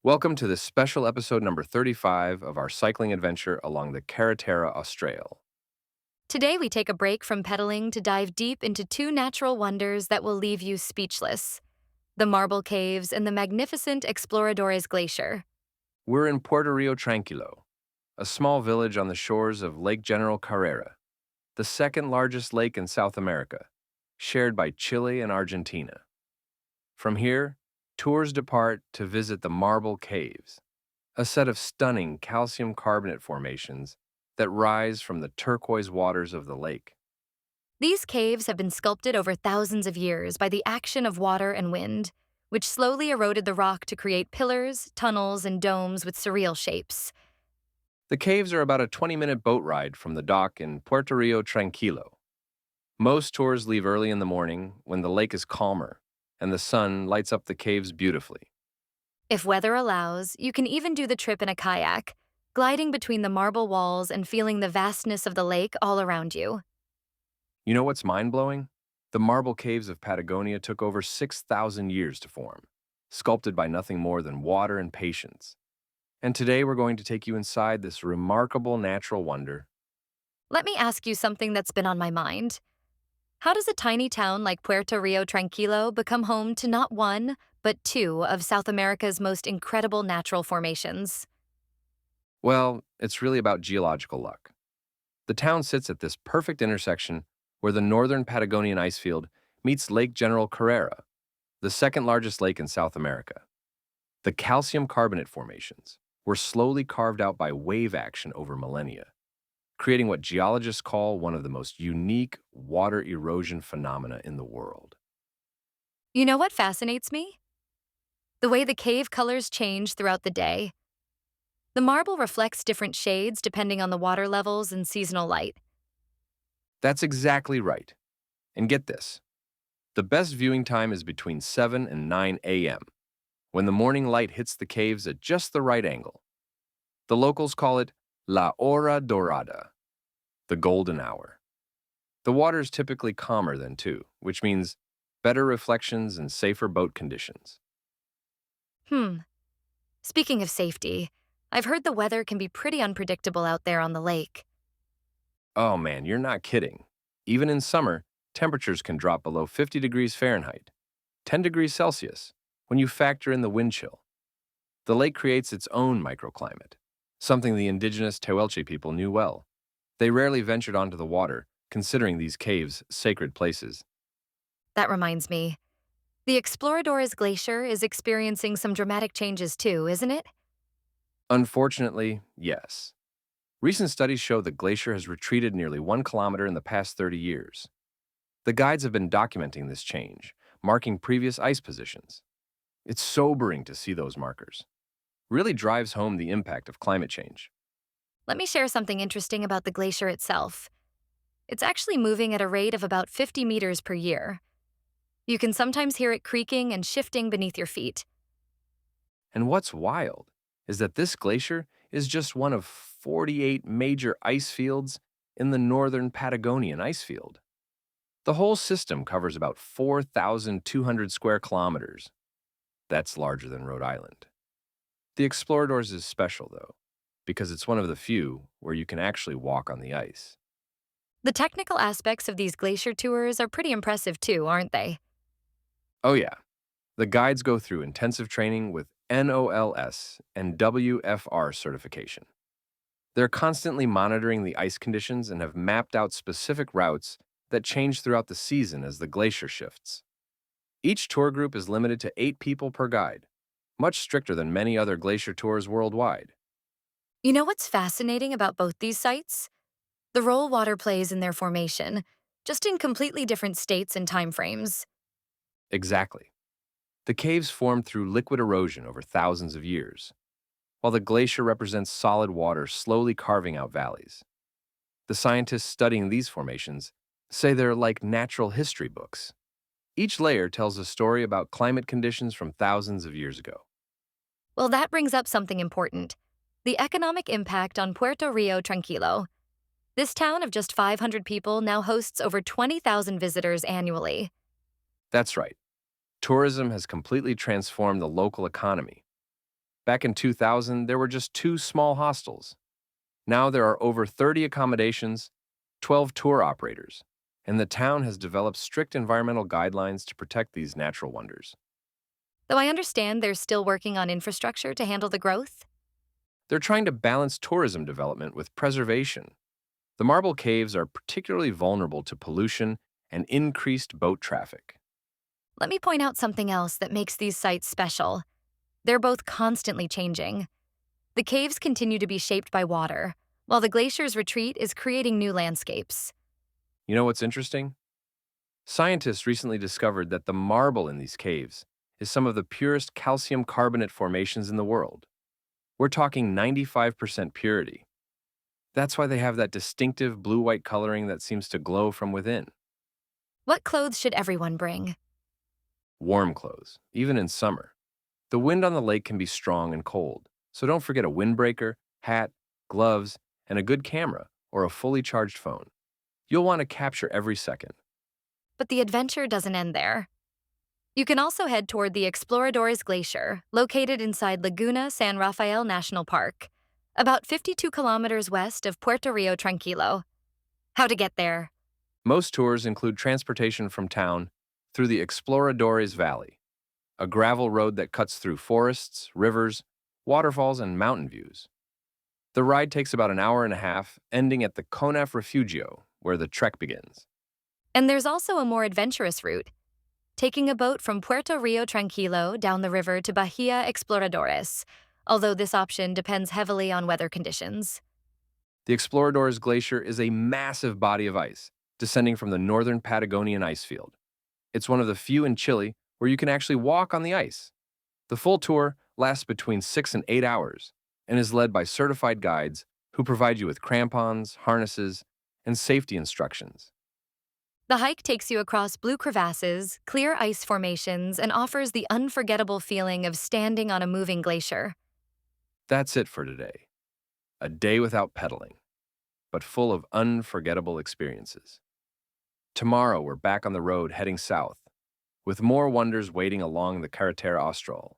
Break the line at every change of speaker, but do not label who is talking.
Welcome to this special episode number 35 of our cycling adventure along the Carretera Austral.
Today, we take a break from pedaling to dive deep into two natural wonders that will leave you speechless: the marble caves and the magnificent Exploradores Glacier.
We're in Puerto Rio Tranquilo, a small village on the shores of Lake General Carrera, the second largest lake in South America, shared by Chile and Argentina. From here, tours depart to visit the Marble Caves, a set of stunning calcium carbonate formations that rise from the turquoise waters of the lake.
These caves have been sculpted over thousands of years by the action of water and wind, which slowly eroded the rock to create pillars, tunnels, and domes with surreal shapes.
The caves are about a 20-minute boat ride from the dock in Puerto Rio Tranquilo. Most tours leave early in the morning when the lake is calmer and the sun lights up the caves beautifully.
If weather allows, you can even do the trip in a kayak, gliding between the marble walls and feeling the vastness of the lake all around you.
You know what's mind-blowing? The marble caves of Patagonia took over 6,000 years to form, sculpted by nothing more than water and patience. And today we're going to take you inside this remarkable natural wonder.
Let me ask you something that's been on my mind. How does a tiny town like Puerto Rio Tranquilo become home to not one, but two of South America's most incredible natural formations?
Well, it's really about geological luck. The town sits at this perfect intersection where the northern Patagonian icefield meets Lake General Carrera, the second largest lake in South America. The calcium carbonate formations were slowly carved out by wave action over millennia, creating what geologists call one of the most unique water erosion phenomena in the world.
You know what fascinates me? The way the cave colors change throughout the day. The marble reflects different shades depending on the water levels and seasonal light.
That's exactly right. And get this, the best viewing time is between 7 and 9 a.m., when the morning light hits the caves at just the right angle. The locals call it La Hora Dorada, the golden hour. The water is typically calmer then too, which means better reflections and safer boat conditions.
Hmm. Speaking of safety, I've heard the weather can be pretty unpredictable out there on the lake.
Oh man, you're not kidding. Even in summer, temperatures can drop below 50 degrees Fahrenheit, 10 degrees Celsius, when you factor in the wind chill. The lake creates its own microclimate, something the indigenous Tehuelche people knew well. They rarely ventured onto the water, considering these caves sacred places.
That reminds me, the Exploradores Glacier is experiencing some dramatic changes too, isn't it?
Unfortunately, yes. Recent studies show the glacier has retreated nearly 1 kilometer in the past 30 years. The guides have been documenting this change, marking previous ice positions. It's sobering to see those markers. Really drives home the impact of climate change.
Let me share something interesting about the glacier itself. It's actually moving at a rate of about 50 meters per year. You can sometimes hear it creaking and shifting beneath your feet.
And what's wild is that this glacier is just one of 48 major ice fields in the northern Patagonian ice field. The whole system covers about 4,200 square kilometers. That's larger than Rhode Island. The Exploradors is special, though, because it's one of the few where you can actually walk on the ice.
The technical aspects of these glacier tours are pretty impressive too, aren't they?
Oh, yeah. The guides go through intensive training with NOLS and WFR certification. They're constantly monitoring the ice conditions and have mapped out specific routes that change throughout the season as the glacier shifts. Each tour group is limited to 8 people per guide, much stricter than many other glacier tours worldwide.
You know what's fascinating about both these sites? The role water plays in their formation, just in completely different states and time frames.
Exactly. The caves formed through liquid erosion over thousands of years, while the glacier represents solid water slowly carving out valleys. The scientists studying these formations say they're like natural history books. Each layer tells a story about climate conditions from thousands of years ago.
Well, that brings up something important: the economic impact on Puerto Rio Tranquilo. This town of just 500 people now hosts over 20,000 visitors annually.
That's right. Tourism has completely transformed the local economy. Back in 2000, there were just two small hostels. Now there are over 30 accommodations, 12 tour operators, and the town has developed strict environmental guidelines to protect these natural wonders.
Though I understand they're still working on infrastructure to handle the growth.
They're trying to balance tourism development with preservation. The marble caves are particularly vulnerable to pollution and increased boat traffic.
Let me point out something else that makes these sites special. They're both constantly changing. The caves continue to be shaped by water, while the glacier's retreat is creating new landscapes.
You know what's interesting? Scientists recently discovered that the marble in these caves is some of the purest calcium carbonate formations in the world. We're talking 95% purity. That's why they have that distinctive blue-white coloring that seems to glow from within.
What clothes should everyone bring?
Warm clothes, even in summer. The wind on the lake can be strong and cold, so don't forget a windbreaker, hat, gloves, and a good camera or a fully charged phone. You'll want to capture every second.
But the adventure doesn't end there. You can also head toward the Exploradores Glacier, located inside Laguna San Rafael National Park, about 52 kilometers west of Puerto Rio Tranquilo. How to get there?
Most tours include transportation from town through the Exploradores Valley, a gravel road that cuts through forests, rivers, waterfalls, and mountain views. The ride takes about an hour and a half, ending at the Conaf Refugio, where the trek begins.
And there's also a more adventurous route, taking a boat from Puerto Rio Tranquilo down the river to Bahia Exploradores, although this option depends heavily on weather conditions.
The Exploradores Glacier is a massive body of ice descending from the northern Patagonian ice field. It's one of the few in Chile where you can actually walk on the ice. The full tour lasts between 6 and 8 hours and is led by certified guides who provide you with crampons, harnesses, and safety instructions.
The hike takes you across blue crevasses, clear ice formations, and offers the unforgettable feeling of standing on a moving glacier.
That's it for today. A day without pedaling, but full of unforgettable experiences. Tomorrow, we're back on the road heading south, with more wonders waiting along the Carretera Austral.